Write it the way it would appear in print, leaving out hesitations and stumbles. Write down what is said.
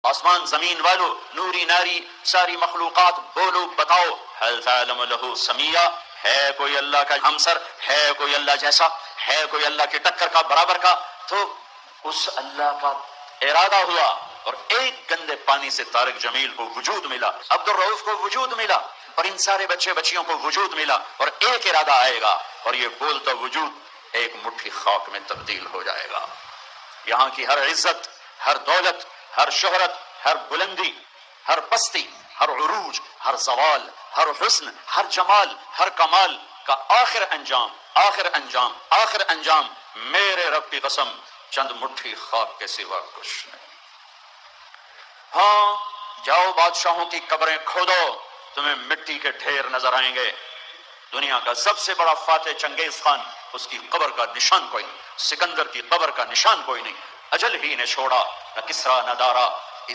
آسمان زمین والو، نوری ناری ساری مخلوقات، بولو بتاؤ، هل تعلم له سمیہ، ہے کوئی اللہ کا ہمسر، ہے کوئی اللہ جیسا، ہے کوئی اللہ کے ٹکر کا، برابر کا؟ تو اس اللہ کا ارادہ ہوا اور ایک گندے پانی سے طارق جمیل کو وجود ملا، عبد الرؤف کو وجود ملا، اور ان سارے بچے بچیوں کو وجود ملا، اور ایک ارادہ آئے گا اور یہ بولتا وجود ایک مٹھی خاک میں تبدیل ہو جائے گا۔ یہاں کی ہر عزت، ہر دولت، ہر شہرت، ہر بلندی، ہر پستی، ہر عروج، ہر زوال، ہر حسن، ہر جمال، ہر کمال کا آخر انجام، آخر انجام، آخر انجام میرے رب کی قسم چند مٹھی خاک کے سوا کچھ نہیں۔ ہاں جاؤ بادشاہوں کی قبریں کھودو، تمہیں مٹی کے ڈھیر نظر آئیں گے۔ دنیا کا سب سے بڑا فاتح چنگیز خان، اس کی قبر کا نشان کوئی نہیں، سکندر کی قبر کا نشان کوئی نہیں، اجل ہی نے چھوڑا، نہ کسریٰ نہ دارا